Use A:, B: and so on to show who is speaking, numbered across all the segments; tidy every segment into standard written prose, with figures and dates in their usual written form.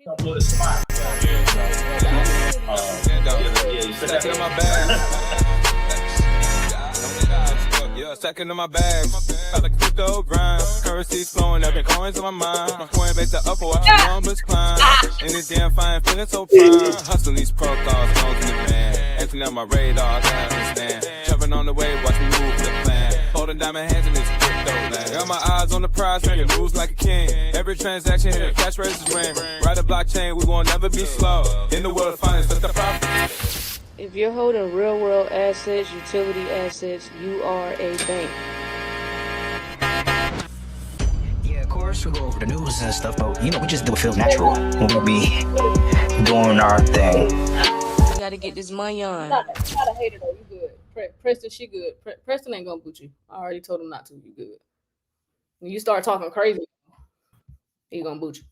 A: Couple of spots.
B: Second in my bag. Yeah, second in my bag. Got a crypto grind. Currency's flowing, every coin's on my mind. My coin based the upper, watch the numbers climb. And this damn fine, feeling so prime. Hustling these protocols, phones in the van. Emptying out my radar, I understand. Jumping on the wave, watch me move the plan. Holding diamond hands in this crypto land. Got my eyes on the prize, making moves like a king. Every transaction hit a cash register ring. Ride a blockchain, we won't never be slow. In the world of finance, that's the profit.
C: If you're holding real world assets, utility assets, you are a bank.
D: Yeah, of course, we go over the news and stuff, but we just do it feel natural when we be doing our thing.
C: You gotta get this money on.
E: Not a hater though, you good. Preston, she good. Preston ain't gonna boot you. I already told him not to. You good. When you start talking crazy, he gonna boot you.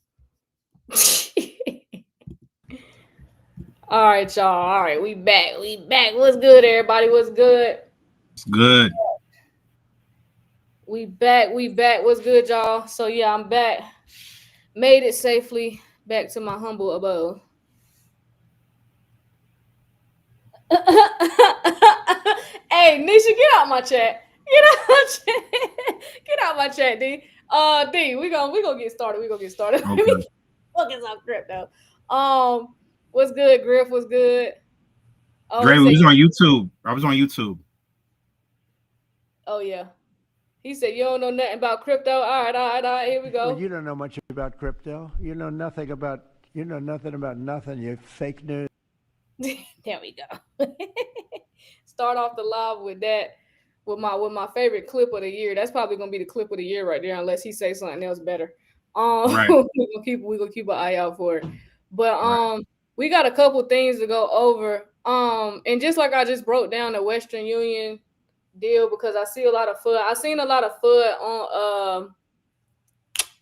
E: All right, y'all. All right, we back. What's good, everybody? What's good?
A: It's good.
E: We back. What's good, y'all? So yeah, I'm back. Made it safely back to my humble abode. Hey, Nisha, get out my chat. Get out my chat, D. D, we gonna get started. Okay. Focus on crypto. What's good, Griff? What's good? Oh,
A: Dre, we was on YouTube. I was on YouTube.
E: Oh yeah. He said you don't know nothing about crypto. All right. Here we go.
F: Well, you don't know much about crypto. You know nothing about nothing. You fake news.
E: There we go. Start off the live with that. With my favorite clip of the year. That's probably gonna be the clip of the year right there, unless he says something else better.
A: Right.
E: we're gonna keep an eye out for it. But we got a couple things to go over. And just like I just broke down the Western Union deal, because I see a lot of FUD. I seen a lot of FUD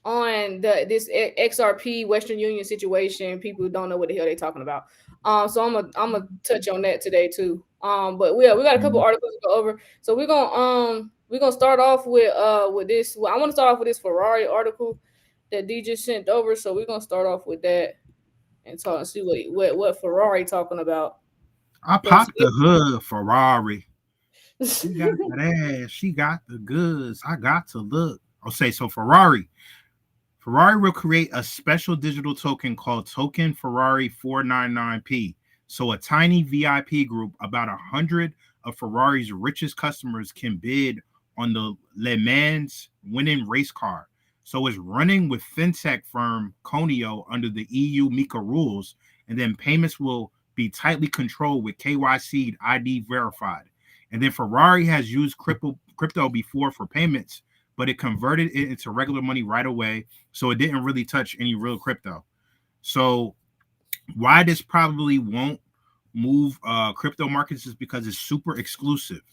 E: on this XRP Western Union situation. People don't know what the hell they're talking about. So I'm gonna touch on that today too. But we got a couple articles to go over. So we're gonna start off with this. Well, I want to start off with this Ferrari article that D just sent over. So we're gonna start off with that and talk and see what Ferrari talking about.
A: I popped the hood, Ferrari. She got that ass. She got the goods. I got to look. I'll say so. Ferrari will create a special digital token called Token Ferrari 499p. So a tiny VIP group, about 100 of Ferrari's richest customers, can bid on the Le Mans winning race car. So it's running with fintech firm Conio under the EU MiCA rules, and then payments will be tightly controlled with KYC ID verified. And then Ferrari has used crypto before for payments, but it converted it into regular money right away, so it didn't really touch any real crypto. So why this probably won't move crypto markets is because it's super exclusive.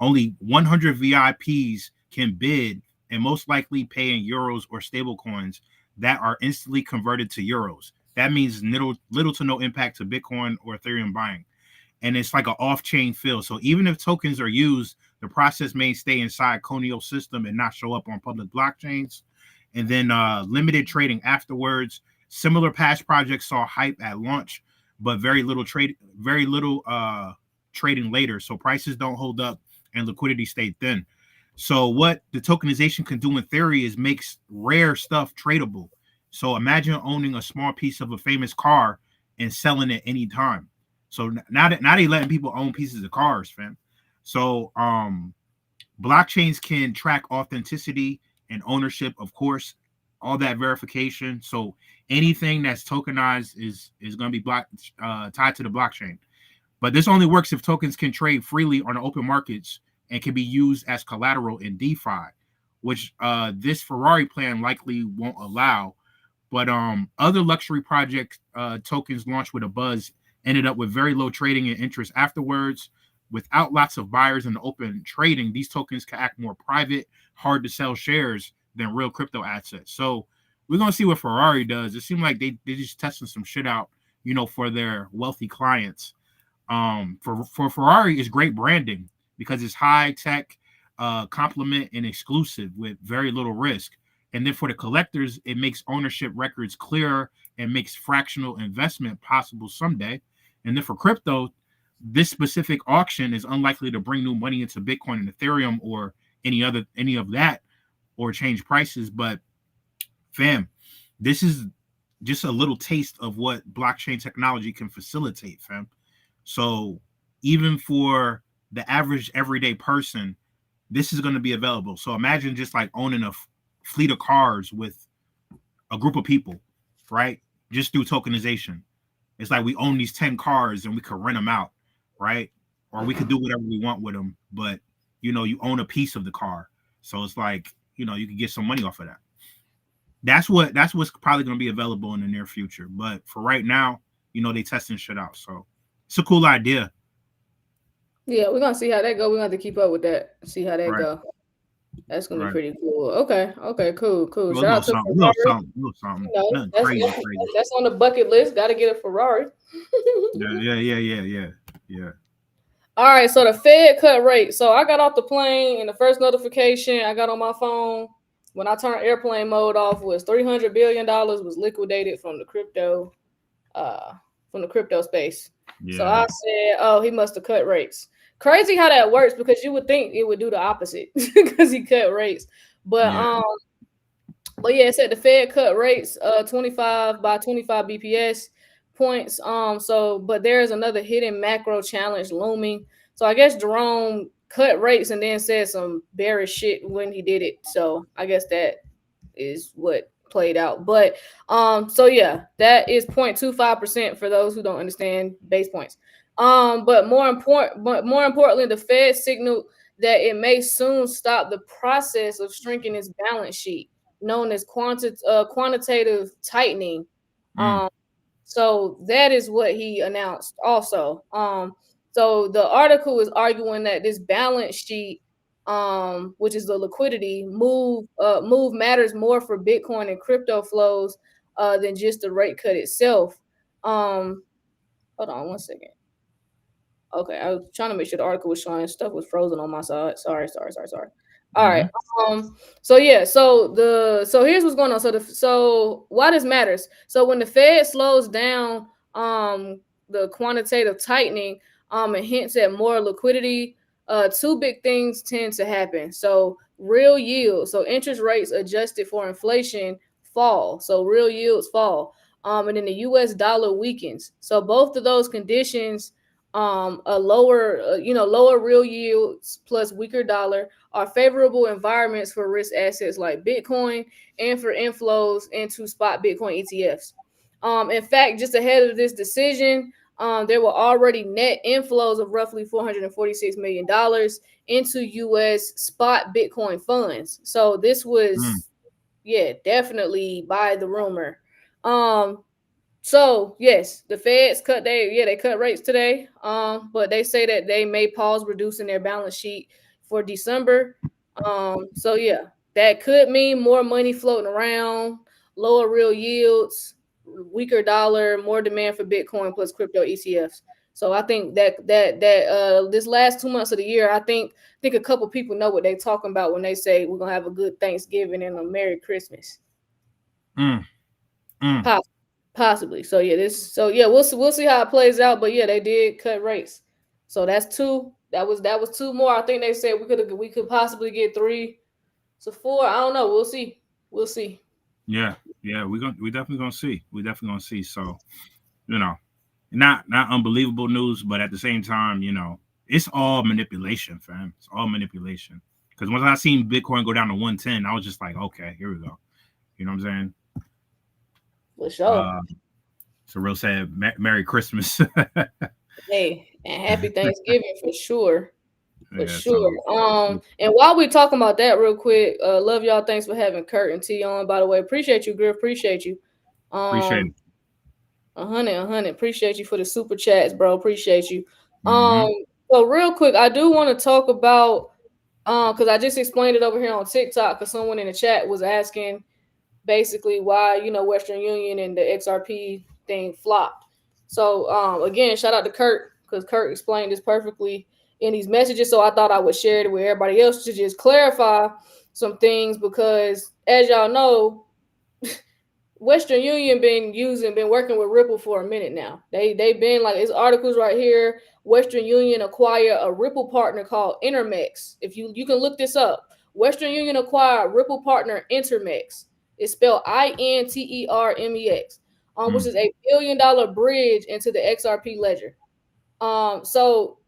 A: Only 100 VIPs can bid and most likely pay in euros or stable coins that are instantly converted to euros. That means little to no impact to Bitcoin or Ethereum buying. And it's like an off-chain feel. So even if tokens are used, the process may stay inside Conio's system and not show up on public blockchains. And then limited trading afterwards. Similar past projects saw hype at launch, but very little trading later. So prices don't hold up and liquidity stayed thin. So what the tokenization can do in theory is makes rare stuff tradable. So imagine owning a small piece of a famous car and selling it anytime. So now they letting people own pieces of cars, fam. So blockchains can track authenticity and ownership, of course, all that verification. So anything that's tokenized is going to be tied to the blockchain. But this only works if tokens can trade freely on the open markets and can be used as collateral in DeFi, which this Ferrari plan likely won't allow. But other luxury project tokens launched with a buzz ended up with very low trading and interest afterwards. Without lots of buyers in the open trading, these tokens can act more private, hard to sell shares than real crypto assets. So we're going to see what Ferrari does. It seemed like they're just testing some shit out, for their wealthy clients. For Ferrari, it's great branding because it's high tech, complement and exclusive with very little risk. And then for the collectors, it makes ownership records clearer and makes fractional investment possible someday. And then for crypto, this specific auction is unlikely to bring new money into Bitcoin and Ethereum or any of that or change prices. But fam, this is just a little taste of what blockchain technology can facilitate, fam. So even for the average everyday person, this is going to be available. So imagine just like owning a fleet of cars with a group of people, right? Just through tokenization. It's like we own these 10 cars and we could rent them out, right? Or we could do whatever we want with them, but you know, you own a piece of the car. So it's like, you know, you could get some money off of that. That's what's probably going to be available in the near future. But for right now, you know, they testing shit out. So it's a cool idea.
E: Yeah, we're gonna see how that go. We're gonna have to keep up with that. See how that go. That's gonna be pretty cool. Okay, cool. Shout out to Ferrari.
A: Nothing crazy.
E: That's on the bucket list. Got to get a Ferrari.
A: Yeah.
E: All right, so the Fed cut rate. So I got off the plane, and the first notification I got on my phone when I turned airplane mode off was $300 billion was liquidated from the crypto space. Yeah. So I said, oh, he must have cut rates. Crazy how that works, because you would think it would do the opposite because he cut rates. But yeah, it said the Fed cut rates 25 BPS points. But there's another hidden macro challenge looming. So I guess Jerome cut rates and then said some bearish shit when he did it. So I guess that is what played out. But so yeah, that is 0.25% for those who don't understand base points. But more importantly, the Fed signaled that it may soon stop the process of shrinking its balance sheet, known as quantitative tightening. So that is what he announced also. So the article is arguing that this balance sheet, which is the liquidity move matters more for Bitcoin and crypto flows than just the rate cut itself. Hold on one second. Okay, I was trying to make sure the article was showing. Stuff was frozen on my side. Sorry. All right. So here's what's going on. So why this matters. So when the Fed slows down the quantitative tightening and hints at more liquidity, two big things tend to happen. So real yields, so interest rates adjusted for inflation fall. So real yields fall. And then the US dollar weakens. So both of those conditions, a lower real yields plus weaker dollar, are favorable environments for risk assets like Bitcoin and for inflows into spot Bitcoin ETFs. In fact, just ahead of this decision, there were already net inflows of roughly $446 million into U.S. spot Bitcoin funds. So this was, definitely by the rumor. So yes, the Feds cut they cut rates today. But they say that they may pause reducing their balance sheet for December. So yeah, that could mean more money floating around, lower real yields, weaker dollar, more demand for Bitcoin plus crypto ETFs. So I think that this last 2 months of the year, I think a couple people know what they're talking about when they say we're gonna have a good Thanksgiving and a Merry Christmas. Possibly. So yeah, we'll see how it plays out. But yeah, they did cut rates. So that's two. That was two more. I think they said we could possibly get 3 to 4. I don't know. We'll see.
A: Yeah, we definitely gonna see. So, you know, not unbelievable news, but at the same time, you know, it's all manipulation, fam. It's all manipulation. Because once I seen Bitcoin go down to 110, I was just like, okay, here we go. You know what I'm saying?
E: For sure.
A: It's a real sad Merry Christmas.
E: Hey, and happy Thanksgiving for sure. For sure. And while we talking about that real quick, love y'all. Thanks for having Kurt and T on. By the way, appreciate you, Griff. Appreciate you.
A: Appreciate it.
E: 100. Appreciate you for the super chats, bro. Appreciate you. So real quick, I do want to talk about because I just explained it over here on TikTok because someone in the chat was asking basically why Western Union and the XRP thing flopped. So again, shout out to Kurt because Kurt explained this perfectly in these messages. So I thought I would share it with everybody else to just clarify some things, because as y'all know, Western Union been working with Ripple for a minute now. They've been like, it's articles right here. Western Union acquired a Ripple partner called Intermex. If you can look this up. Western Union acquired Ripple partner Intermex. It's spelled INTERMEX, which is $1 billion bridge into the XRP ledger. So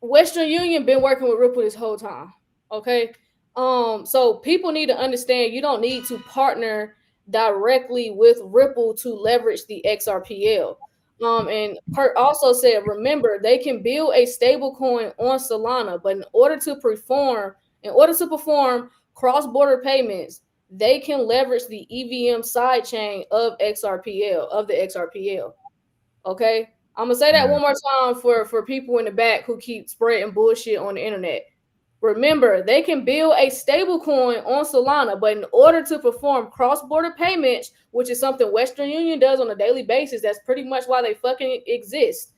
E: Western Union been working with Ripple this whole time. Okay. So people need to understand you don't need to partner directly with Ripple to leverage the XRPL. And Kurt also said, remember, they can build a stable coin on Solana, but in order to perform cross-border payments, they can leverage the EVM sidechain of the XRPL. Okay. I'm gonna say that one more time for people in the back who keep spreading bullshit on the internet. Remember, they can build a stable coin on Solana, but in order to perform cross-border payments, which is something Western Union does on a daily basis, that's pretty much why they fucking exist.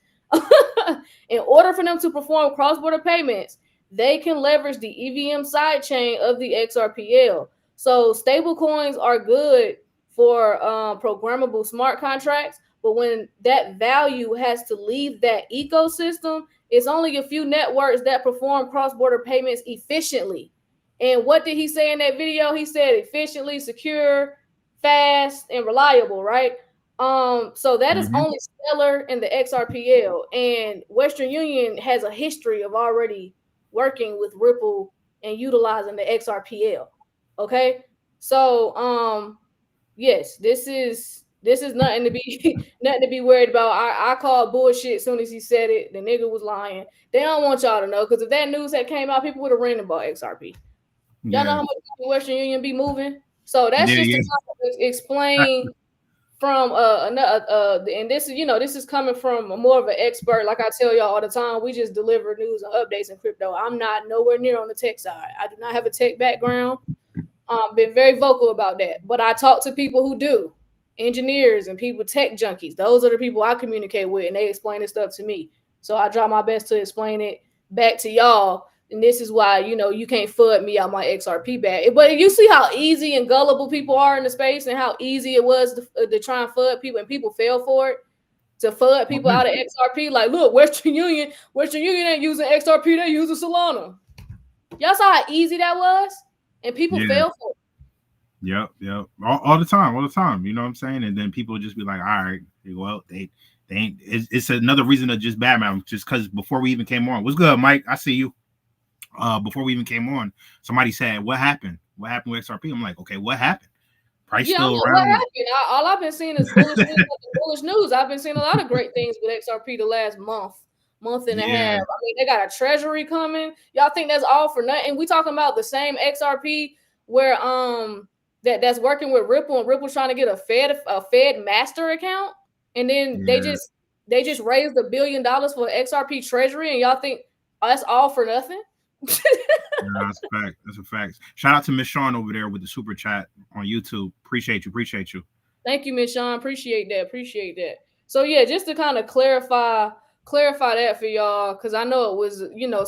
E: In order for them to perform cross-border payments, they can leverage the EVM sidechain of the XRPL. So stable coins are good for programmable smart contracts, but when that value has to leave that ecosystem, it's only a few networks that perform cross-border payments efficiently. And what did he say in that video? He said efficiently, secure, fast, and reliable, right? So that is only Stellar in the XRPL. And Western Union has a history of already working with Ripple and utilizing the XRPL. Okay. So yes, this is nothing to be worried about. I called bullshit as soon as he said it. The nigga was lying. They don't want y'all to know, because if that news had came out, people would have ran about XRP. Y'all know how much Western Union be moving. So that's just to explain from and this is, this is coming from more of an expert. Like I tell y'all all the time, we just deliver news and updates in crypto. I'm not nowhere near on the tech side. I do not have a tech background. Been very vocal about that, but I talk to people who do. Engineers and people, tech junkies. Those are the people I communicate with, and they explain this stuff to me. So I try my best to explain it back to y'all. And this is why, you can't FUD me out my XRP bag. But you see how easy and gullible people are in the space, and how easy it was to try and FUD people, and people fell for it, to FUD people out of XRP. Like, look, Western Union ain't using XRP, they using Solana. Y'all saw how easy that was? And people fell for it.
A: Yep. All the time. You know what I'm saying? And then people just be like, all right, well, they ain't. It's another reason to just badmouth, just because before we even came on. What's good, Mike? I see you. Before we even came on, somebody said, what happened? What happened with XRP? I'm like, okay, what happened? Price still around.
E: What happened? All I've been seeing is bullish news. I've been seeing a lot of great things with XRP the last month and a half. I mean, they got a treasury coming. Y'all think that's all for nothing? We talking about the same XRP where that's working with Ripple, and Ripple's trying to get a Fed master account, and then they just raised $1 billion for XRP treasury, and y'all think that's all for nothing?
A: That's a fact. That's a fact. Shout out to Miss Sean over there with the super chat on YouTube. Appreciate you.
E: Thank you, Miss Sean. Appreciate that. So yeah, just to kind of clarify that for y'all, because I know it was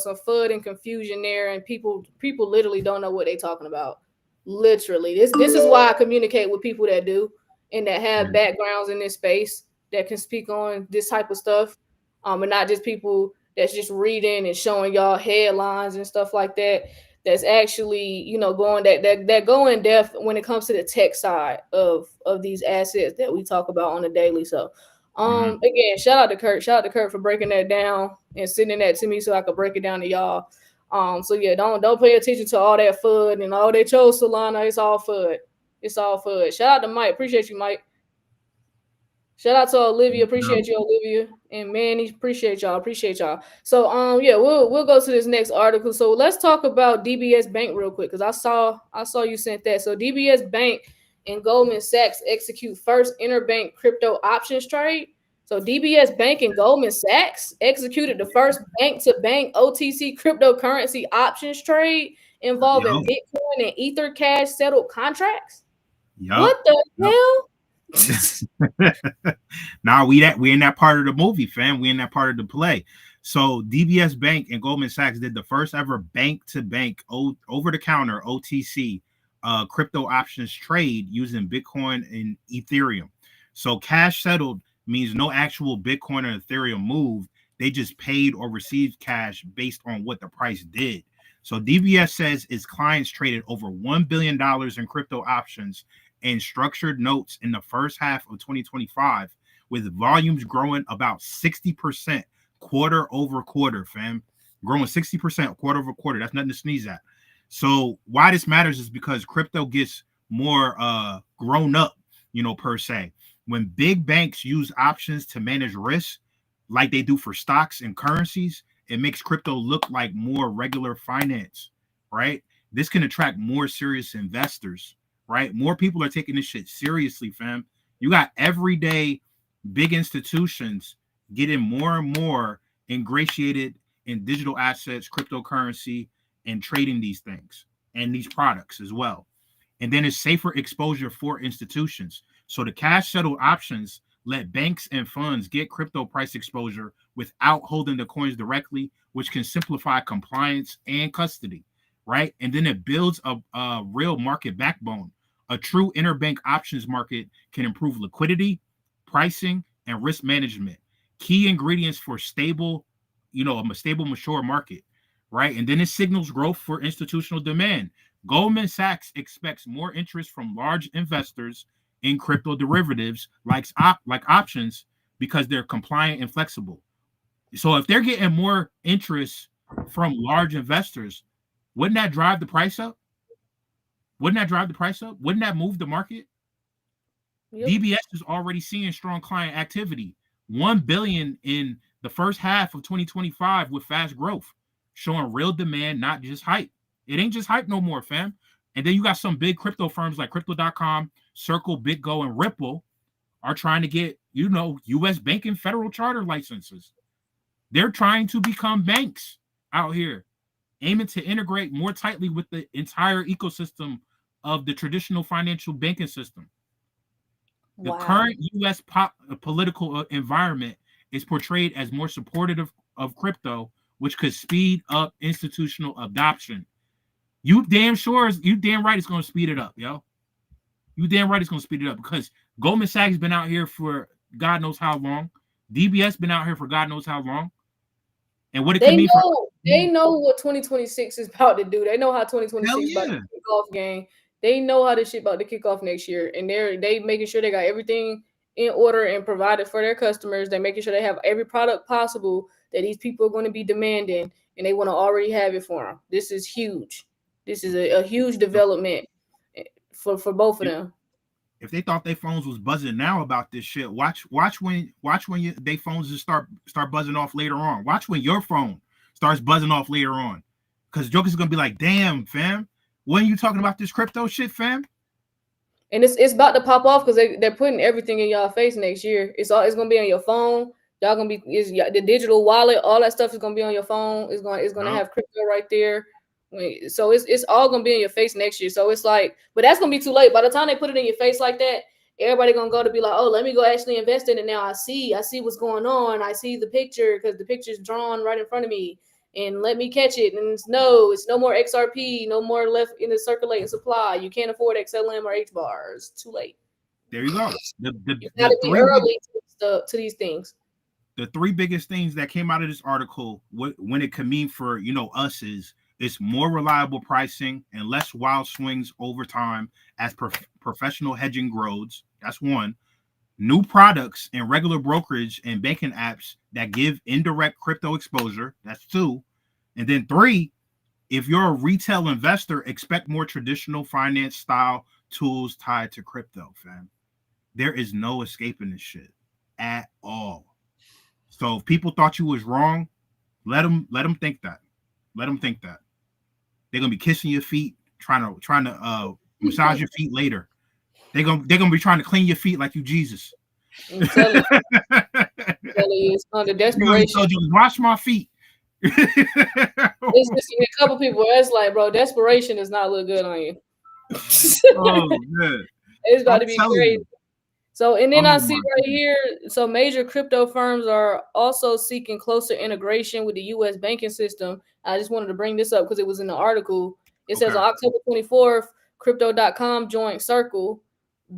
E: some FUD and confusion there, and people literally don't know what they're talking about. Literally, this is why I communicate with people that do and that have backgrounds in this space that can speak on this type of stuff, and not just people that's just reading and showing y'all headlines and stuff like that. That's actually going that go in depth when it comes to the tech side of these assets that we talk about on a daily. So again, shout out to Kurt for breaking that down and sending that to me so I could break it down to y'all. So yeah, don't pay attention to all that FUD and all they chose Solana. It's all FUD. Shout out to Mike. Appreciate you, Mike. Shout out to Olivia. Appreciate you, Olivia. And Manny, appreciate y'all. So yeah, we'll go to this next article. So let's talk about DBS Bank real quick, because I saw you sent that. So DBS Bank and Goldman Sachs execute first interbank crypto options trade. So DBS Bank and Goldman Sachs executed the first bank-to-bank OTC cryptocurrency options trade involving Bitcoin and Ether Cash settled contracts. What the hell?
A: Nah, we in that part of the movie, fam. We in that part of the play. So DBS Bank and Goldman Sachs did the first ever bank-to-bank over-the-counter OTC crypto options trade using Bitcoin and Ethereum. So cash settled means no actual Bitcoin or Ethereum moved. They just paid or received cash based on what the price did. So DBS says its clients traded over $1 billion in crypto options and structured notes in the first half of 2025, with volumes growing about 60% quarter over quarter, fam. Growing 60% quarter over quarter. That's nothing to sneeze at. So why this matters is because crypto gets more grown up, per se. When big banks use options to manage risk, like they do for stocks and currencies, it makes crypto look like more regular finance, right? This can attract more serious investors, right? More people are taking this shit seriously, fam. You got everyday big institutions getting more and more ingratiated in digital assets, cryptocurrency, and trading these things and these products as well. And then it's safer exposure for institutions. So the cash settled options let banks and funds get crypto price exposure without holding the coins directly, which can simplify compliance and custody, right? And then it builds a real market backbone. A true interbank options market can improve liquidity, pricing, and risk management. Key ingredients for stable, a stable, mature market, right? And then it signals growth for institutional demand. Goldman Sachs expects more interest from large investors in crypto derivatives like options because they're compliant and flexible. So if they're getting more interest from large investors, wouldn't that drive the price up? Wouldn't that move the market? Yep. DBS is already seeing strong client activity. 1 billion in the first half of 2025 with fast growth, showing real demand, not just hype. It ain't just hype no more, fam. And then you got some big crypto firms like Crypto.com, Circle, BitGo, and Ripple are trying to get, U.S. banking federal charter licenses. They're trying to become banks out here, aiming to integrate more tightly with the entire ecosystem of the traditional financial banking system. The current U.S. political environment is portrayed as more supportive of crypto, which could speed up institutional adoption. You damn right it's going to speed it up, yo. You damn right it's going to speed it up because Goldman Sachs been out here for God knows how long. DBS been out here for God knows how long. And what it could mean
E: they know what 2026 is about to do. They know how 2026 is about to kick off game. They know how this shit about to kick off next year. And they making sure they got everything in order and provided for their customers. They're making sure they have every product possible that these people are going to be demanding, and they want to already have it for them. This is huge. This is a huge development for both of them.
A: If they thought their phones was buzzing now about this shit, watch when they phones just start buzzing off later on. Watch when your phone starts buzzing off later on, because Joker's gonna be like, "Damn, fam, when you talking about this crypto shit, fam?"
E: And it's about to pop off because they're putting everything in y'all face next year. It's gonna be on your phone. Y'all gonna be the digital wallet, all that stuff is gonna be on your phone. It's gonna have crypto right there. So it's all gonna be in your face next year. So it's like, but that's gonna be too late. By the time they put it in your face like that, everybody gonna go to be like, oh, let me go actually invest in it now. I see what's going on. I see the picture because the picture's drawn right in front of me, and let me catch it. And it's no more XRP, no more left in the circulating supply. You can't afford XLM or H bars. Too late.
A: There you go.
E: You gotta be early to these things.
A: The three biggest things that came out of this article, when it can mean for us, is it's more reliable pricing and less wild swings over time as professional hedging grows. That's one. New products and regular brokerage and banking apps that give indirect crypto exposure. That's two. And then three, if you're a retail investor, expect more traditional finance style tools tied to crypto, fam. There is no escaping this shit at all. So if people thought you was wrong, let them think that. Let them think that. They're gonna be kissing your feet, trying to massage your feet later. They're gonna be trying to clean your feet like you Jesus.
E: I'm telling you, it's under desperation.
A: Told you, wash my feet.
E: It's just a couple people. It's like, bro, desperation does not look good on you.
A: Oh man,
E: it's about to be crazy. So, and then
A: Oh
E: I see
A: my
E: right here, so major crypto firms are also seeking closer integration with the U.S. banking system. I just wanted to bring this up because it was in the article. It says
A: Okay.
E: on October 24th, Crypto.com joined Circle,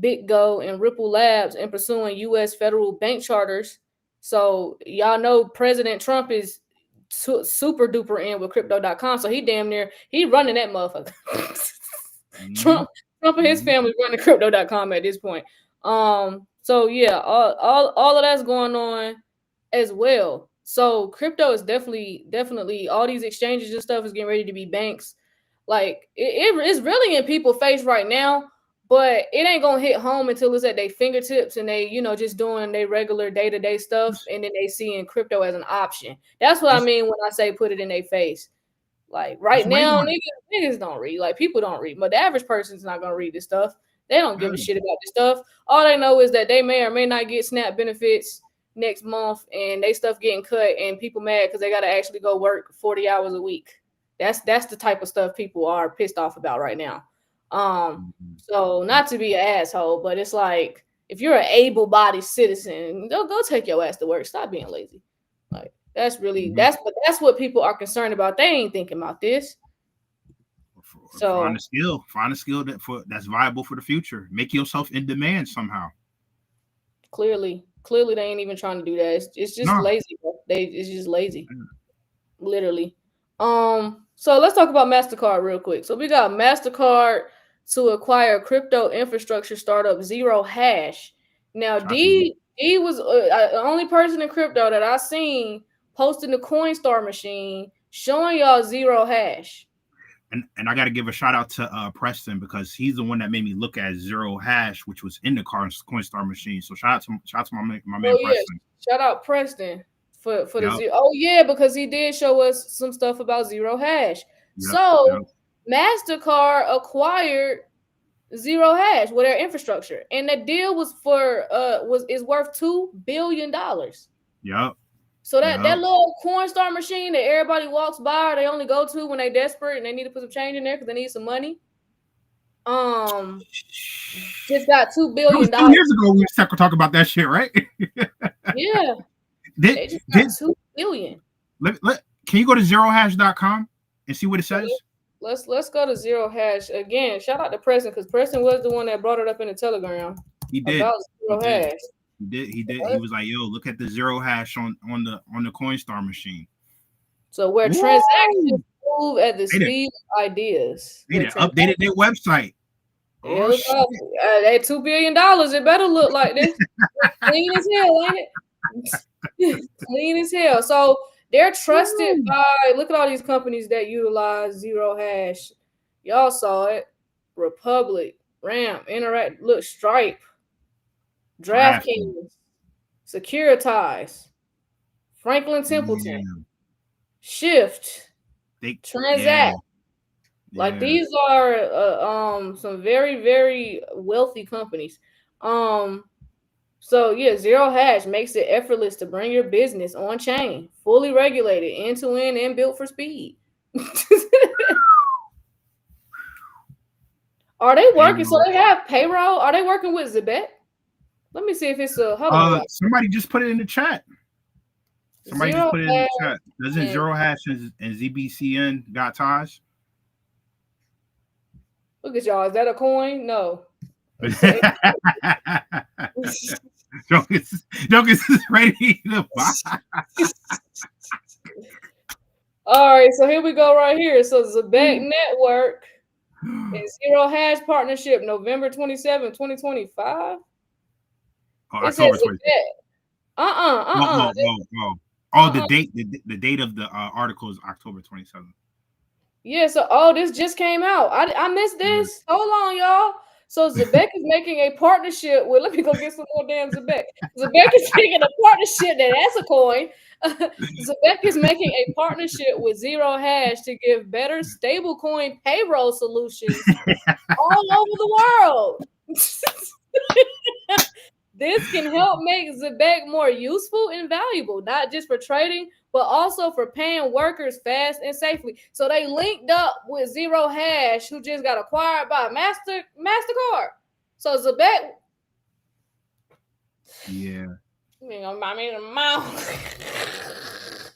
E: BitGo, and Ripple Labs in pursuing U.S. federal bank charters. So y'all know President Trump is super duper in with Crypto.com. So he damn near, he running that motherfucker. Trump and his family running Crypto.com at this point. So yeah, all of that's going on as well. So crypto is definitely all these exchanges and stuff is getting ready to be banks. Like it's really in people's face right now, but it ain't gonna hit home until it's at their fingertips and they, just doing their regular day-to-day stuff, and then they seeing crypto as an option. That's what I mean when I say put it in their face. Like right now, niggas don't read. Like people don't read, but the average person's not gonna read this stuff. They don't give a shit about this stuff. All they know is that they may or may not get SNAP benefits next month, and they stuff getting cut, and people mad because they gotta actually go work 40 hours a week. That's the type of stuff people are pissed off about right now. So not to be an asshole, but it's like if you're an able-bodied citizen, go take your ass to work. Stop being lazy. Like that's really that's what people are concerned about. They ain't thinking about this. So
A: find a skill that's viable for the future. Make yourself in demand somehow.
E: Clearly they ain't even trying to do that. It's just lazy. It's just lazy. Literally. So let's talk about Mastercard real quick. So we got Mastercard to acquire crypto infrastructure startup Zero Hash. Now D was the only person in crypto that I seen posting the Coinstar machine showing y'all Zero Hash.
A: And I got to give a shout out to Preston, because he's the one that made me look at Zero Hash, which was in the Coinstar machine. So shout out to my man Preston.
E: Shout out Preston for the zero. Oh yeah, because he did show us some stuff about Zero Hash. Mastercard acquired Zero Hash with their infrastructure, and the deal was is worth $2 billion.
A: Yep.
E: So that little Coinstar machine that everybody walks by, or they only go to when they're desperate and they need to put some change in there because they need some money. Just got $2 billion.
A: 2 years ago, we were talking about that shit, right?
E: Yeah. They just got $2 billion.
A: Can you go to zerohash.com and see what it says?
E: Let's go to Zero Hash again. Shout out to Preston, because Preston was the one that brought it up in the Telegram.
A: He did.
E: About Zero Hash.
A: He did. He was like, "Yo, look at the Zero Hash on the Coinstar machine."
E: So where transactions move at the speed of ideas.
A: They updated their website.
E: That $2 billion, it better look like this. Clean as hell, ain't it? Clean as hell. So they're trusted by, look at all these companies that utilize Zero Hash. Y'all saw it. Republic, Ramp, Interact, look, Stripe, DraftKings, Securitize, Franklin Templeton, Shift, Transact. Like these are some very, very wealthy companies. So yeah, Zero Hash makes it effortless to bring your business on chain, fully regulated, end to end, and built for speed. Are they working? So they have payroll. Are they working with Zebec? Let me see if it's a.
A: Somebody just put it in the chat. Somebody just put it in the chat. Doesn't Zero Hash and ZBCN got ties?
E: Look at y'all. Is that a coin? No.
A: Jonas is ready to buy.
E: All right, so here we go right here. So Zebec Network and Zero Hash partnership, November 27, 2025.
A: October 27. The date of the article is October 27th.
E: Yeah, so this just came out. I missed this. Hold on, y'all. So Zebec is making a partnership with. Let me go get some more damn Zebec. Zebec is making a partnership that's a coin. Zebec is making a partnership with Zero Hash to give better stablecoin payroll solutions all over the world. This can help make Zebec more useful and valuable, not just for trading, but also for paying workers fast and safely. So they linked up with Zero Hash, who just got acquired by Mastercard. So Zebec
A: Yeah.
E: You ain't gonna buy me the mouth.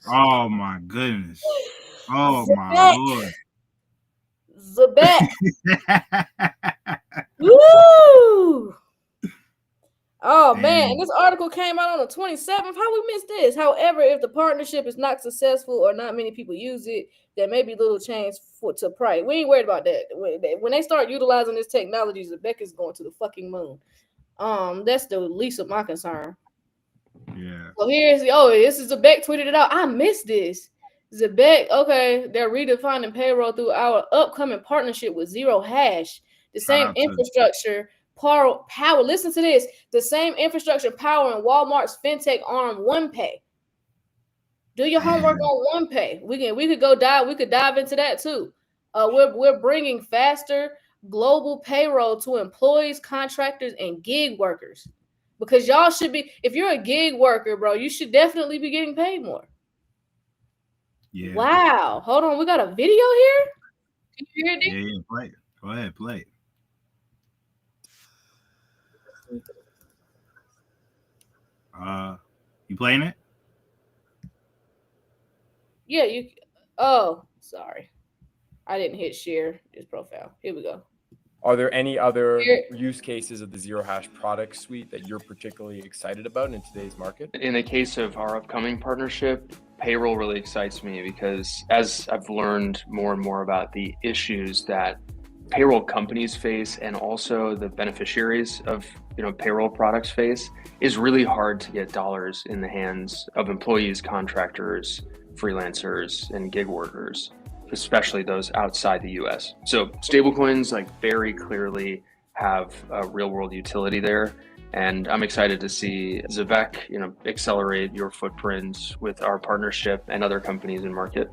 A: Oh my goodness. Oh my
E: Zebec.
A: Lord.
E: Woo! Oh
A: Damn.
E: man, and this article came out on the 27th. How we missed this? However, if the partnership is not successful or not many people use it, there may be little change to price. We ain't worried about that. When they start utilizing this technology, Zebec is going to the fucking moon. That's the least of my concern.
A: Yeah.
E: So this is Zebec tweeted it out. I missed this. Zebec, okay, they're redefining payroll through our upcoming partnership with Zero Hash. The same infrastructure power. Listen to this. The same infrastructure powering Walmart's fintech arm OnePay. Do your homework on OnePay. We could dive into that too. We're bringing faster global payroll to employees, contractors, and gig workers. Because y'all should be, if you're a gig worker, bro, you should definitely be getting paid more. Yeah. Wow. Hold on. We got a video here. Can you hear it?
A: Yeah, play it. Go ahead, play it. You playing it?
E: Yeah, you. Oh, sorry. I didn't hit share this profile. Here we go.
G: Are there any other use cases of the Zero Hash product suite that you're particularly excited about in today's market?
H: In the case of our upcoming partnership, payroll really excites me because as I've learned more and more about the issues that payroll companies face and also the beneficiaries of payroll products face, is really hard to get dollars in the hands of employees, contractors, freelancers, and gig workers, especially those outside the US. So stablecoins very clearly have a real world utility there. And I'm excited to see Zebec, accelerate your footprint with our partnership and other companies in market.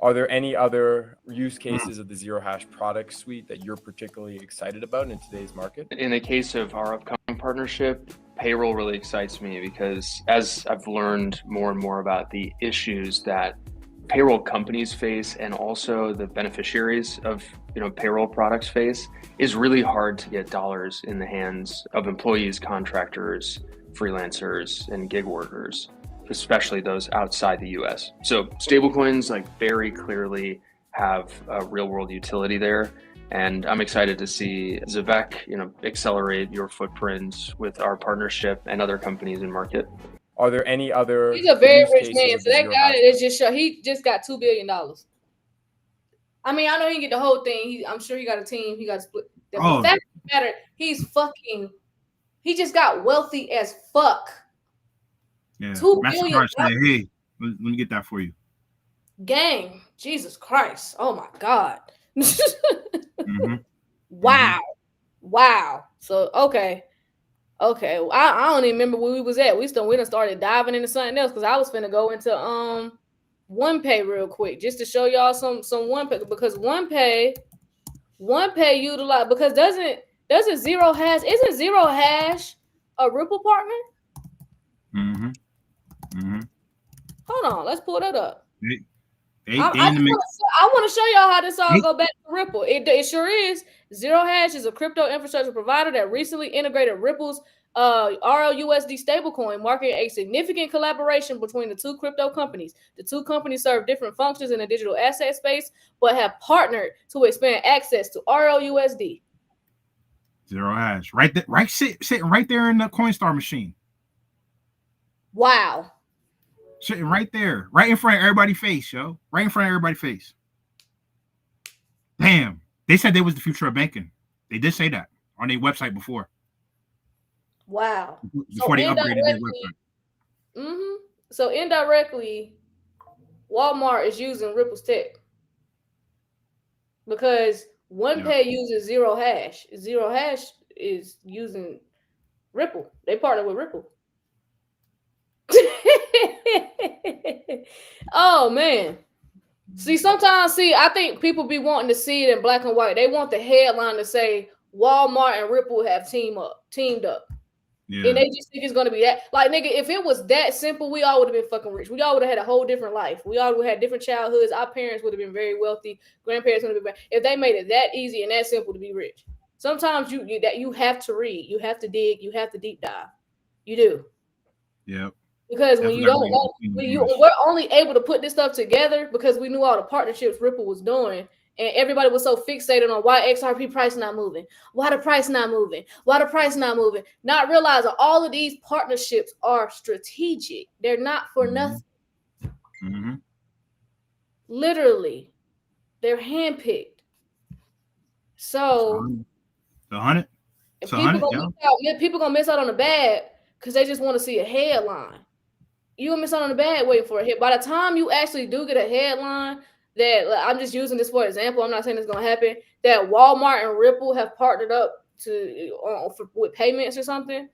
G: Are there any other use cases of the Zero Hash product suite that you're particularly excited about in today's market?
H: In the case of our upcoming partnership, payroll really excites me because as I've learned more and more about the issues that payroll companies face and also the beneficiaries of payroll products face, is really hard to get dollars in the hands of employees, contractors, freelancers, and gig workers, especially those outside the US. So stablecoins very clearly have a real world utility there. And I'm excited to see Zebec, accelerate your footprint with our partnership and other companies in market.
G: Are there any other?
E: He's a very rich man. So that guy is he just got $2 billion. I mean, I know he can get the whole thing. I'm sure he got a team. He got to split. The fact of the matter, he just got wealthy as fuck.
A: Yeah.
E: $2 billion.
A: Mastercard said, hey, let me get that for you.
E: Gang. Jesus Christ. Oh my God.
A: Mm-hmm.
E: Wow. Mm-hmm. Wow. So, okay. I don't even remember where we was at. We done started diving into something else because I was finna go into OnePay real quick just to show y'all some OnePay, because OnePay utilize, because doesn't Zero Hash, isn't Zero Hash a Ripple partner?
A: Mm-hmm. Mm-hmm.
E: Hold on, let's pull that up.
A: I
E: want to show y'all how this all go back to Ripple. It sure is. Zero Hash is a crypto infrastructure provider that recently integrated Ripple's RLUSD stablecoin, marking a significant collaboration between the two crypto companies. The two companies serve different functions in the digital asset space, but have partnered to expand access to RLUSD.
A: Zero Hash, sitting right there in the Coinstar machine.
E: Wow.
A: Sitting right there, right in front of everybody's face, yo. Right in front of everybody's face. Damn. They said they was the future of banking. They did say that on their website before.
E: Wow.
A: Before they upgraded their website.
E: Mm-hmm. So indirectly, Walmart is using Ripple's tech. Because OnePay uses Zero Hash. Zero Hash is using Ripple. They partner with Ripple. Oh man. I think people be wanting to see it in black and white. They want the headline to say Walmart and Ripple have teamed up. Yeah. And they just think it's gonna be that. Like, nigga, if it was that simple, we all would have been fucking rich. We all would have had a whole different life. We all would have had different childhoods. Our parents would have been very wealthy. Grandparents would have been. If they made it that easy and that simple to be rich. Sometimes you have to read, you have to dig, you have to deep dive. You do.
A: Yep.
E: Because when you don't, we're only able to put this stuff together because we knew all the partnerships Ripple was doing, and everybody was so fixated on why XRP price not moving, why the price not moving, why the price not moving, not realizing all of these partnerships are strategic. They're not for nothing. Literally, they're handpicked. So, people gonna miss out on the bad because they just want to see a headline. You gonna miss out on the bad waiting for a hit. By the time you actually do get a headline, that I'm just using this for example, I'm not saying it's gonna happen, that Walmart and Ripple have partnered up with payments or something,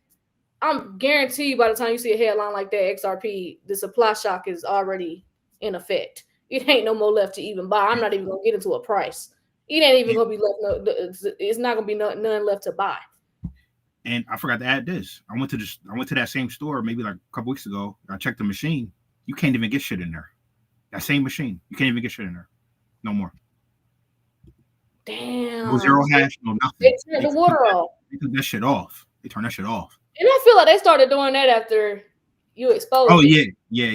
E: I'm guaranteed by the time you see a headline like that, XRP, the supply shock is already in effect. It ain't no more left to even buy. I'm not even gonna get into a price. It ain't even gonna be left. It's not gonna be none left to buy.
A: And I forgot to add this. I went to that same store maybe like a couple weeks ago. I checked the machine. You can't even get shit in there. That same machine. You can't even get shit in there. No more.
E: Damn.
A: No zero hash, no nothing.
E: They turned the water off.
A: They took that shit off. They turned that shit off.
E: And I feel like they started doing that after you exposed
A: it.
E: Yeah.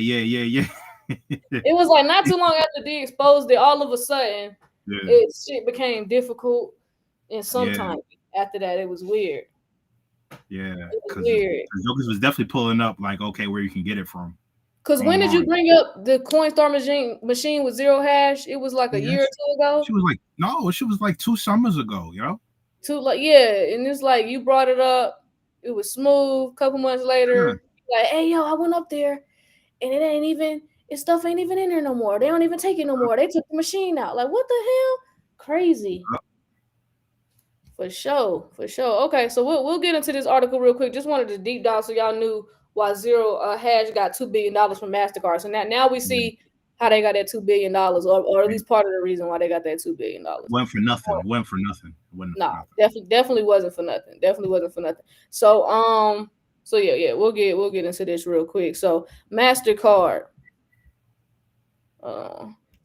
E: It was like not too long after they exposed it, all of a sudden, shit became difficult. And sometimes after that, it was weird.
A: Yeah, because Jokers was definitely pulling up like, okay, where you can get it from.
E: Because when did you bring up the Coinstar machine with zero hash? It was like a year or two ago.
A: She was like 2 summers ago, yo.
E: And it's like you brought it up. It was smooth. A couple months later, like, hey, yo, I went up there, and stuff ain't even in there no more. They don't even take it no more. They took the machine out. Like, what the hell? Crazy. For sure. Okay, so we'll get into this article real quick. Just wanted to deep dive so y'all knew why Zero Hash got $2 billion from Mastercard. So now we see how they got that $2 billion, or at least part of the reason why they got that $2 billion.
A: Went for nothing.
E: Definitely wasn't for nothing. So we'll get into this real quick. So Mastercard.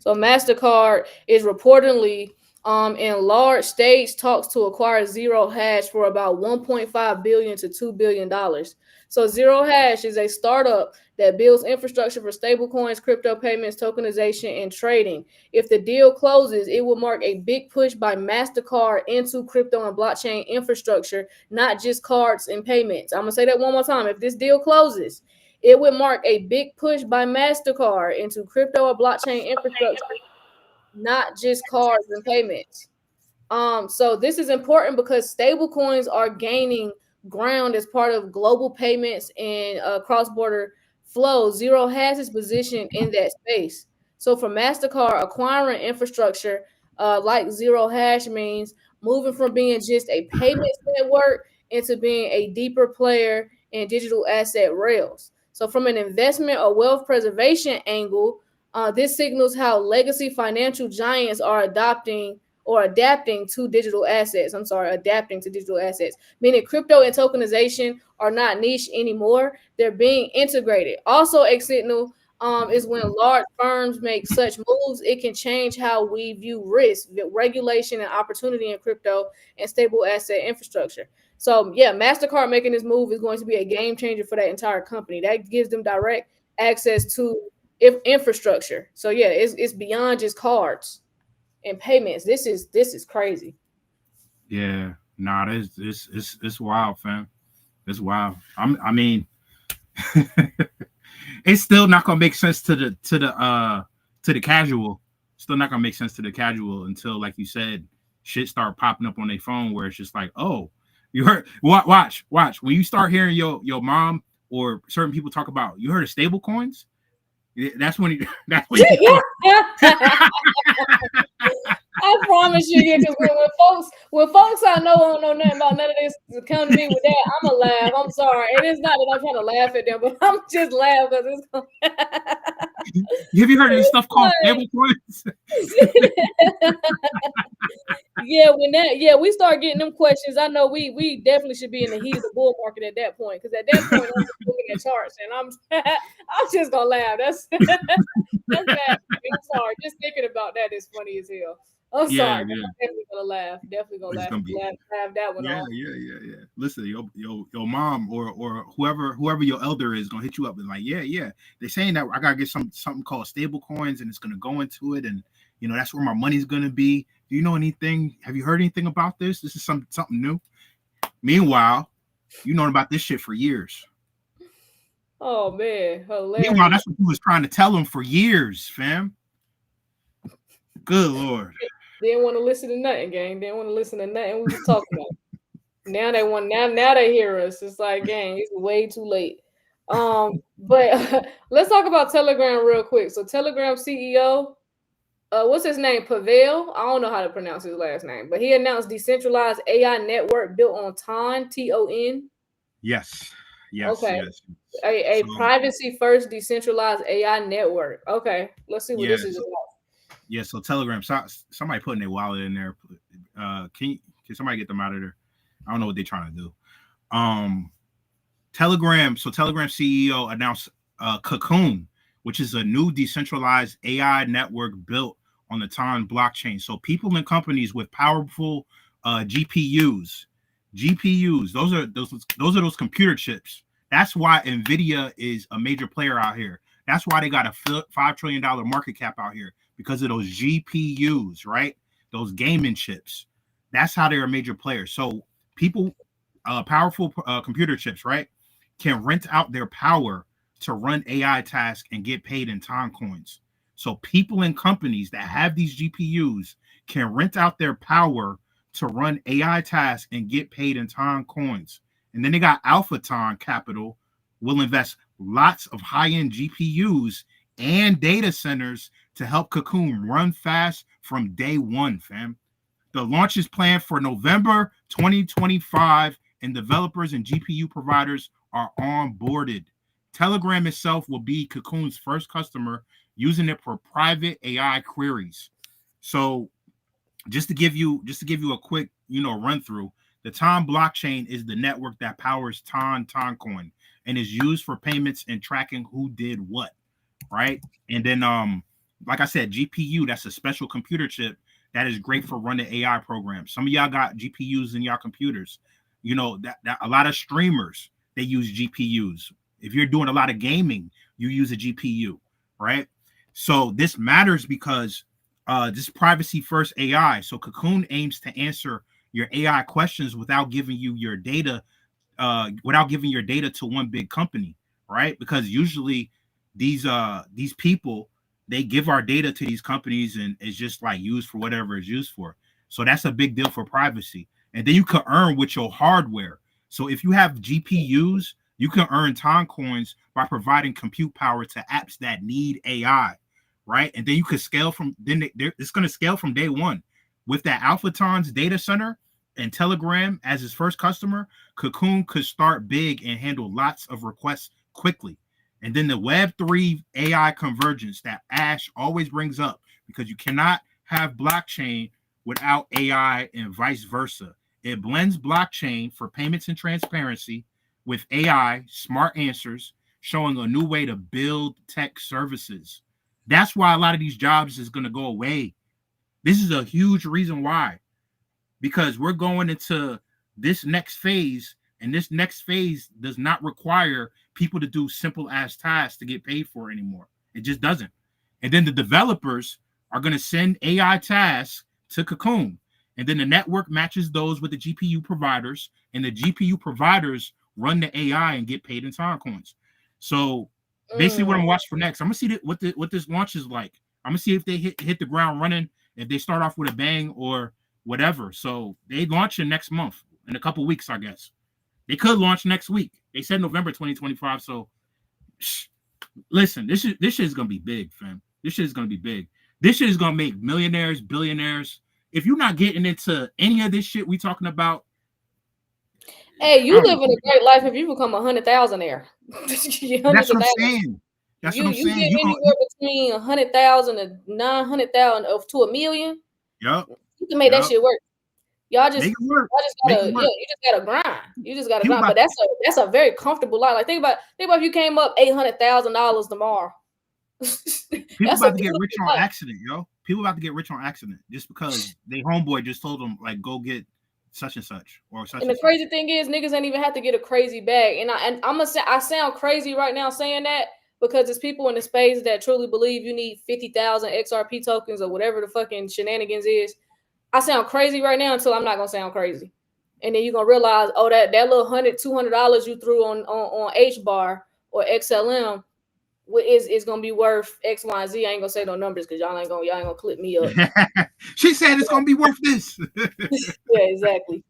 E: Mastercard is reportedly in large stage talks to acquire Zero Hash for about $1.5 billion to $2 billion. So Zero Hash is a startup that builds infrastructure for stablecoins, crypto payments, tokenization, and trading. If the deal closes, it will mark a big push by Mastercard into crypto and blockchain infrastructure, not just cards and payments. I'm going to say that one more time. If this deal closes, it would mark a big push by Mastercard into crypto or blockchain infrastructure, not just cards and payments. So this is important because stablecoins are gaining ground as part of global payments and cross-border flow. Zero has its position in that space. So for Mastercard, acquiring infrastructure like Zero Hash means moving from being just a payments network into being a deeper player in digital asset rails. So from an investment or wealth preservation angle, this signals how legacy financial giants are adapting to digital assets. Meaning crypto and tokenization are not niche anymore. They're being integrated. Also, a signal is when large firms make such moves, it can change how we view risk, regulation, and opportunity in crypto and stable asset infrastructure. So yeah, Mastercard making this move is going to be a game changer for that entire company. That gives them direct access to infrastructure. So yeah, it's beyond just cards and payments. This is crazy.
A: Yeah, it's wild, fam. It's wild. I mean, it's still not gonna make sense to the casual. Still not gonna make sense to the casual until, like you said, shit start popping up on their phone where it's just like, oh, you heard? Watch. When you start hearing your mom or certain people talk about, you heard of stable coins? That's when you. I
E: promise you, because when folks I know don't know nothing about none of this come to me with that, I'ma laugh. I'm sorry, and it's not that I'm trying to laugh at them, but I'm just laughing because it's.
A: Have you heard of this stuff called stable coins?
E: we start getting them questions, I know we definitely should be in the heat of the bull market at that point. Because at that point, I'm just looking at charts and I'm just gonna laugh. That's bad. I'm sorry. Just thinking about that is funny as hell. I'm sorry.
A: Yeah.
E: I'm definitely gonna laugh. Definitely gonna laugh. Laugh that one off.
A: Yeah. Listen, your mom or whoever your elder is gonna hit you up and like, yeah. They're saying that I gotta get something called stable coins and it's gonna go into it, and that's where my money's gonna be. Do you know anything? Have you heard anything about this? This is something new. Meanwhile, you known about this shit for years.
E: Oh man, hilarious.
A: Meanwhile, that's what you was trying to tell them for years, fam. Good Lord.
E: Didn't want to listen to nothing, gang. Didn't want to listen to nothing we was talking about. Now they want. Now they hear us. It's like, gang, it's way too late. But let's talk about Telegram real quick. So Telegram CEO, what's his name? Pavel. I don't know how to pronounce his last name, but he announced decentralized AI network built on TON, T-O-N.
A: Yes.
E: Okay. Yes. A privacy first decentralized AI network. Okay. Let's see what this is about.
A: Yeah, so Telegram, somebody putting their wallet in there. Can somebody get them out of there? I don't know what they're trying to do. Telegram CEO announced Cocoon, which is a new decentralized AI network built on the TON blockchain. So people and companies with powerful GPUs, those are those computer chips. That's why NVIDIA is a major player out here. That's why they got a $5 trillion market cap out here, because of those GPUs, right? Those gaming chips. That's how they're a major player. So people, powerful computer chips, right, can rent out their power to run AI tasks and get paid in TON coins. So people and companies that have these GPUs can rent out their power to run AI tasks and get paid in TON coins. And then they got Alpha TON Capital will invest lots of high-end GPUs and data centers to help Cocoon run fast from day one, fam. The launch is planned for November 2025, and developers and GPU providers are onboarded. Telegram itself will be Cocoon's first customer using it for private AI queries. So just to give you a quick, run through, the TON blockchain is the network that powers TON coin and is used for payments and tracking who did what, right? And then, like I said, GPU, that's a special computer chip that is great for running AI programs. Some of y'all got GPUs in y'all computers. That a lot of streamers, they use GPUs. If you're doing a lot of gaming, you use a GPU, right? So this matters because this privacy first AI. So Cocoon aims to answer your AI questions without giving you your data, to one big company, right? Because usually these people, they give our data to these companies and it's just like used for whatever it's used for. So that's a big deal for privacy. And then you can earn with your hardware. So if you have GPUs, you can earn TON coins by providing compute power to apps that need AI, right? And then you could scale it's going to scale from day one. With that Alpha TON's data center and Telegram as his first customer, Cocoon could start big and handle lots of requests quickly. And then the Web3 AI convergence that Ash always brings up, because you cannot have blockchain without AI and vice versa. It blends blockchain for payments and transparency with AI, smart answers, showing a new way to build tech services. That's why a lot of these jobs is going to go away. This is a huge reason why, because we're going into this next phase, and this next phase does not require people to do simple ass tasks to get paid for anymore. It just doesn't. And then the developers are going to send AI tasks to Cocoon, and then the network matches those with the GPU providers, and the GPU providers run the AI and get paid in TON coins. So basically what I'm watching for next, I'm going to see what this launch is like. I'm going to see if they hit the ground running, if they start off with a bang or whatever. So they launch in next month, in a couple weeks, I guess. They could launch next week. They said November 2025. So listen, this shit is going to be big, fam. This shit is going to be big. This shit is going to make millionaires, billionaires. If you're not getting into any of this shit we talking about,
E: hey, you living a great life if you become 100,000-aire.
A: That's what I'm saying. That's what I'm saying.
E: You get anywhere between 100,000 and 900,000 to $1 million.
A: Yep.
E: You can make that shit work. Y'all just,
A: Make it work.
E: you just gotta grind. You just gotta grind. But that's a very comfortable life. Like think about if you came up $800,000 tomorrow.
A: People about to get rich on accident, yo. People about to get rich on accident just because they homeboy just told them like go get such and such or such.
E: And the crazy thing is, niggas ain't even have to get a crazy bag. And I'm gonna say I sound crazy right now saying that because there's people in the space that truly believe you need 50,000 XRP tokens or whatever the fucking shenanigans is. I sound crazy right now until I'm not gonna sound crazy, and then you're gonna realize, oh, that little $100-$200 you threw on HBAR or XLM is gonna be worth X, Y, and Z. I ain't gonna say no numbers because y'all ain't gonna clip me up.
A: She said it's gonna be worth this.
E: Yeah, exactly.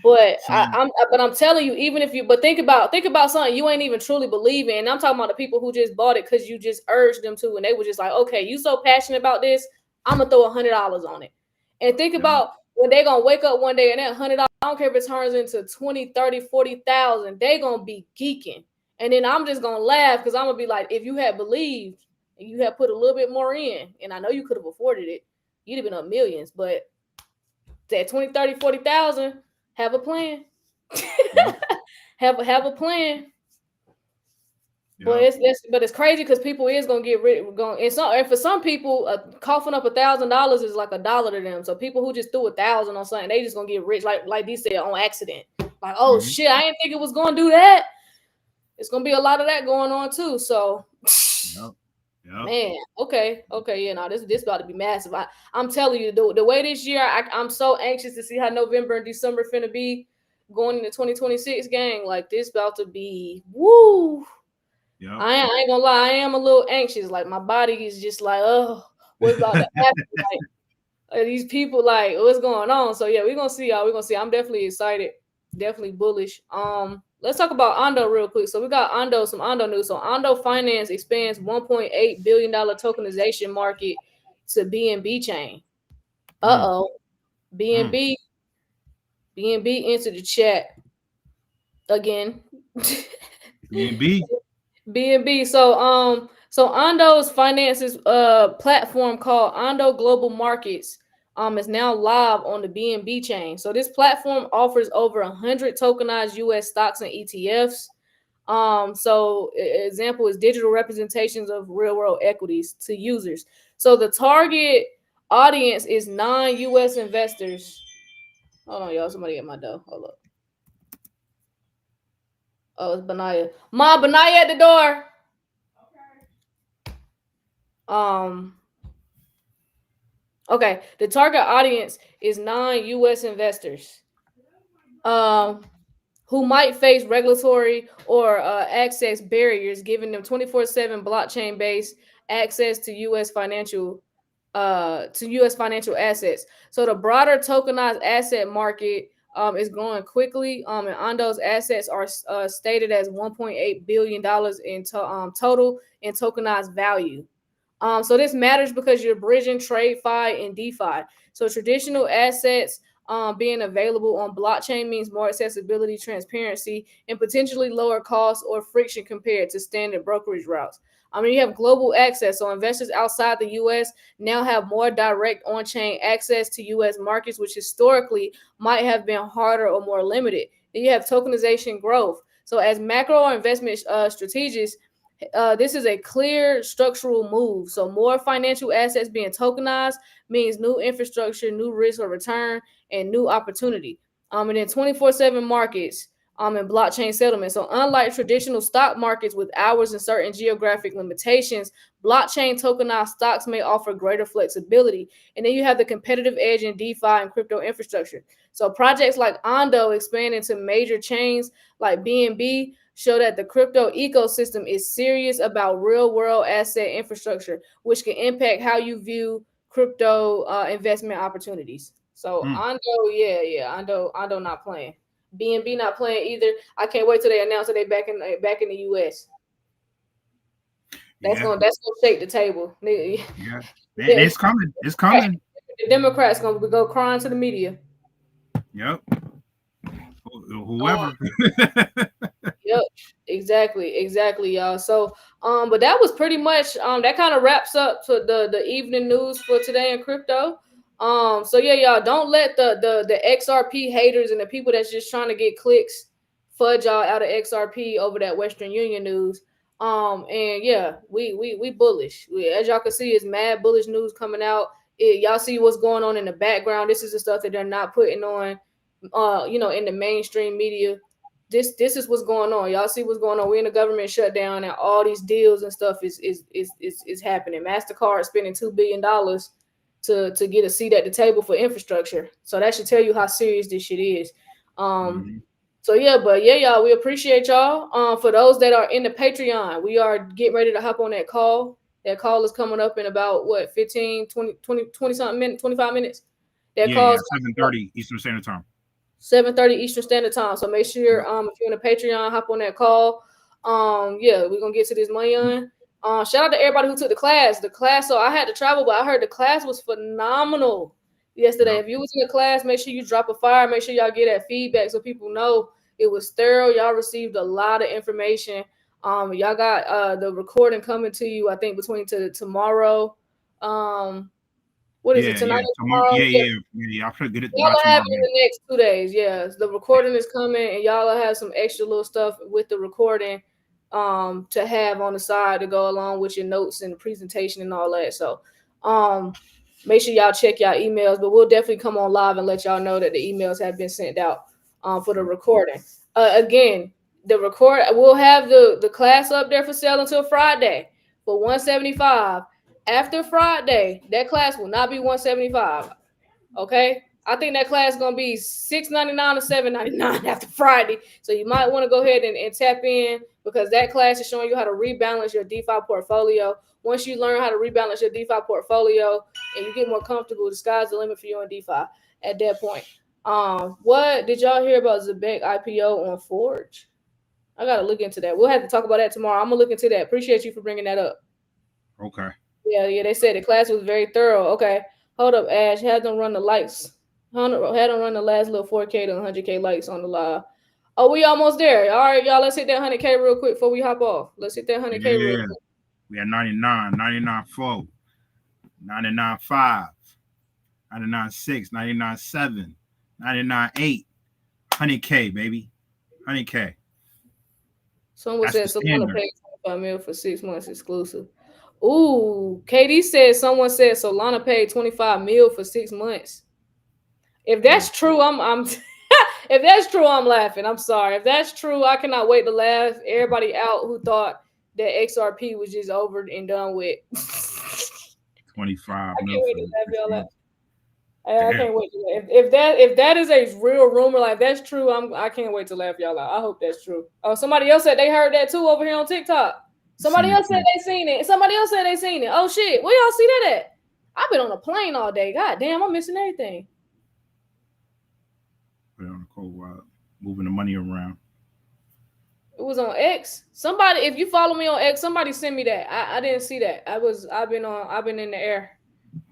E: But I'm telling you, even if you think about something you ain't even truly believe in. And I'm talking about the people who just bought it because you just urged them to, and they were just like, okay, you so passionate about this, I'm gonna throw $100 on it. And think about when they gonna wake up one day and that $100, I don't care if it turns into 20, 30, 40,000, they gonna be geeking. And then I'm just gonna laugh because I'm gonna be like, if you had believed and you had put a little bit more in, and I know you could have afforded it, you'd have been up millions. But that 20, 30, 40,000, have a plan. have a plan. Yeah. But it's crazy because people is gonna get rid. And for some people, coughing up $1,000 is like $1 to them. So people who just threw 1,000 on something, they just gonna get rich, like they said, on accident. Like, oh shit, I didn't think it was gonna do that. It's gonna be a lot of that going on too. So, man, okay, yeah. Now this about to be massive. I'm telling you, the way this year, I'm so anxious to see how November and December finna be going into 2026, gang. Like this about to be woo. Yep. I ain't gonna lie, I am a little anxious. Like my body is just like, oh, what's about to happen? Like these people, like, what's going on? So yeah, we're gonna see, y'all. We're gonna see. I'm definitely excited, definitely bullish. Let's talk about Ondo real quick. So we got some Ondo news. So Ondo Finance expands $1.8 billion tokenization market to BNB chain. BNB entered the chat again. BNB. So Ondo's finances platform called Ondo Global Markets is now live on the BNB chain. So this platform offers over 100 tokenized US stocks and ETFs. So example is digital representations of real world equities to users. So the target audience is non-US investors. Hold on, y'all. Somebody at my door. Hold up. Oh, it's Benaya. Ma, Benaya at the door. Okay. The target audience is non-US investors, who might face regulatory or access barriers, giving them 24/7 blockchain-based access to US financial assets. So the broader tokenized asset market is growing quickly, and Ondo's assets are stated as $1.8 billion in total in tokenized value. So this matters because you're bridging TradeFi and DeFi. So traditional assets being available on blockchain means more accessibility, transparency, and potentially lower costs or friction compared to standard brokerage routes. You have global access, so investors outside the U.S. now have more direct on-chain access to U.S. markets, which historically might have been harder or more limited. Then you have tokenization growth. So as macro or investment strategists, this is a clear structural move. So more financial assets being tokenized means new infrastructure, new risk or return, and new opportunity. And then 24/7 markets and blockchain settlement. So unlike traditional stock markets with hours and certain geographic limitations, blockchain tokenized stocks may offer greater flexibility. And then you have the competitive edge in DeFi and crypto infrastructure. So projects like Ondo expand into major chains like BNB show that the crypto ecosystem is serious about real world asset infrastructure, which can impact how you view crypto investment opportunities. So Ondo, Ondo not playing. BNB not playing either. I can't wait till they announce that they back in the US. That's gonna shake the table.
A: Yeah, it's coming. It's coming.
E: The Democrats gonna go crying to the media.
A: Yep. Whoever.
E: Yep. Exactly, y'all. So, but that was pretty much that kind of wraps up to the evening news for today in crypto. So yeah, y'all don't let the XRP haters and the people that's just trying to get clicks fudge y'all out of XRP over that Western Union news. And yeah, we bullish. As y'all can see, it's mad bullish news coming out. Y'all see what's going on in the background. This is the stuff that they're not putting on, in the mainstream media. This is what's going on. Y'all see what's going on. We're in a government shutdown, and all these deals and stuff is happening. Mastercard spending $2 billion to get a seat at the table for infrastructure. So that should tell you how serious this shit is. So yeah, but yeah, y'all, we appreciate y'all. For those that are in the Patreon, we are getting ready to hop on that call. That call is coming up in about 15, 20 something minutes, 25 minutes. That call is
A: 7:30 Eastern Standard Time.
E: 7:30 Eastern Standard Time. So make sure if you're in the Patreon, hop on that call. Yeah, we're gonna get to this money on. Shout out to everybody who took the class. So I had to travel, but I heard the class was phenomenal yesterday. Yep. If you was in the class, make sure you drop a fire. Make sure y'all get that feedback so people know it was thorough. Y'all received a lot of information. Y'all got the recording coming to you, I think, between tomorrow. What is it tonight?
A: Tomorrow? Yeah. I should get it.
E: Y'all will have it in the next 2 days. Yeah, the recording is coming, and y'all will have some extra little stuff with the recording to have on the side to go along with your notes and the presentation and all that. So make sure y'all check y'all emails, but we'll definitely come on live and let y'all know that the emails have been sent out for the recording. Again, the record, we'll have the class up there for sale until Friday for $175. After Friday, that class will not be $175. Okay, I think that class is gonna be $6.99 or $7.99 after Friday. So you might want to go ahead and tap in, because that class is showing you how to rebalance your DeFi portfolio. Once you learn how to rebalance your DeFi portfolio and you get more comfortable, the sky's the limit for you on DeFi at that point. What did y'all hear about Zebec IPO on Forge? I gotta look into that. We'll have to talk about that tomorrow. I'm gonna look into that. Appreciate you for bringing that up.
A: Okay.
E: Yeah. They said the class was very thorough. Okay. Hold up, Ash. Had them run the likes. Had them run the last little 4K to 100K likes on the live. Oh, we almost there. All right, y'all. Let's hit that 100K real quick before we hop off. Let's hit that 100K real quick.
A: We had 99, 99.4, 99.5, 99.6, 99.7, 99.8, 100K, baby. 100K.
E: Someone said Solana paid $25 million for 6 months exclusive. Ooh, KD said someone said Solana paid $25 million for 6 months. If that's true, I'm if that's true, I'm laughing. I'm sorry. If that's true, I cannot wait to laugh everybody out who thought that XRP was just over and done with.
A: 25
E: I can't wait to laugh y'all out. I can't wait to laugh. If that is a real rumor, like that's true, I can't wait to laugh y'all out. I hope that's true. Oh, somebody else said they heard that too over here on TikTok. Somebody else said they seen it. Somebody else said they seen it. Oh shit, where y'all see that at? I've been on a plane all day. God damn, I'm missing everything.
A: Put it on the cold wild, moving the money around.
E: It was on X. Somebody, if you follow me on X, somebody send me that. I didn't see that. I've been in the air.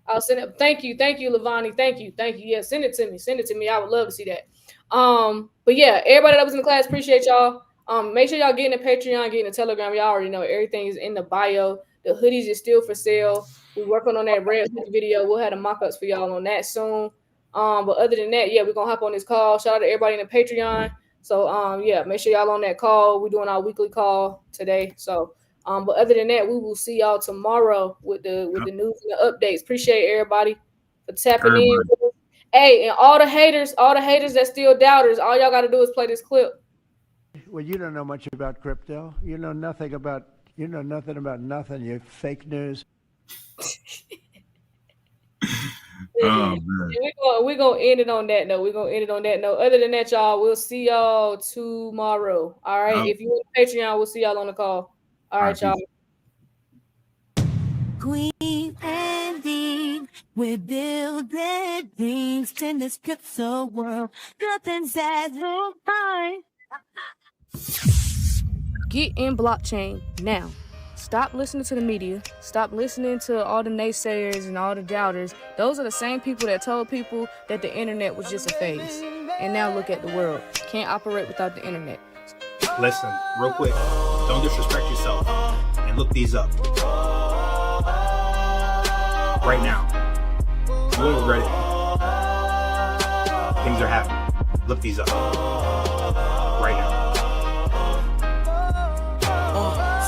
E: I'll send it. Thank you, Lavani. Thank you. Yeah, send it to me. I would love to see that. But yeah, everybody that was in the class, appreciate y'all. Make sure y'all get in the Patreon, get in the Telegram. Y'all already know everything is in the bio. The hoodies is still for sale. We're working on that red hoodie video. We'll have the mock-ups for y'all on that soon. But other than that, yeah, we're gonna hop on this call. Shout out to everybody in the Patreon. So yeah, make sure y'all on that call. We're doing our weekly call today. So but other than that, we will see y'all tomorrow with the news and the updates. Appreciate everybody for tapping in. Hey, and all the haters that still doubters, all y'all gotta do is play this clip.
F: Well, you don't know much about crypto. You know nothing about nothing. You fake news.
A: Oh, man.
E: We're gonna end it on that note. Other than that, y'all, we'll see y'all tomorrow. All right. If you're on Patreon, we'll see y'all on the call. All right, y'all.
I: Kween and Dean, we're building things in this crypto world. Nothing's as fine.
C: Get in blockchain now. Stop listening to the media. Stop listening to all the naysayers and all the doubters. Those are the same people that told people that the internet was just a phase. And now look at the world. Can't operate without the internet.
A: Listen, real quick. Don't disrespect yourself. And look these up. Right now. won't regret it. Things are happening. Look these up right now.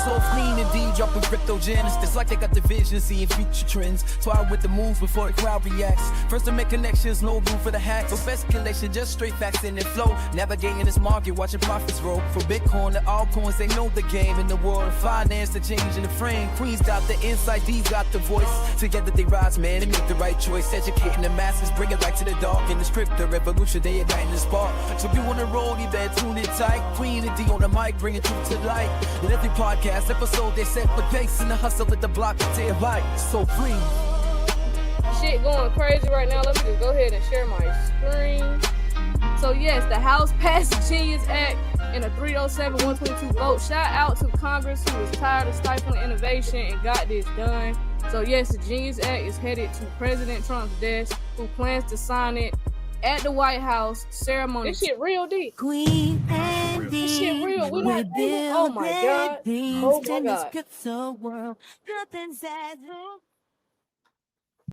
J: So clean indeed, dropping crypto gems. It's like they got the vision, seeing future trends. So I with the moves before the crowd reacts. First to make connections, no room for the hacks. No speculation, just straight facts in and flow. Navigating this market, watching profits roll. From Bitcoin to altcoins, they know the game. In the world of finance, the change in the frame. Queen's got the insight, D's got the voice. Together they rise, man, and make the right choice. Educating the masses, bring it back to the dark. In this crypto revolution, they igniting the spark. So if you wanna roll, you better tune in tight. Queen and D on the mic, bringing truth to light. In every podcast episode, they set the pace in the hustle at the block to their light. So free.
E: Shit going crazy right now. Let me just go ahead and share my screen.
C: So yes, the House passed the Genius Act in a 307-122 vote. Shout out to Congress who was tired of stifling innovation and got this done. So yes, the Genius Act is headed to President Trump's desk, who plans to sign it at the White House ceremony.
E: This shit real deep.
I: Queen and
E: This shit real. We not,
I: We're
E: oh my god.
I: building
E: Oh my
I: in this
E: god.
I: crypto world. Nothing's as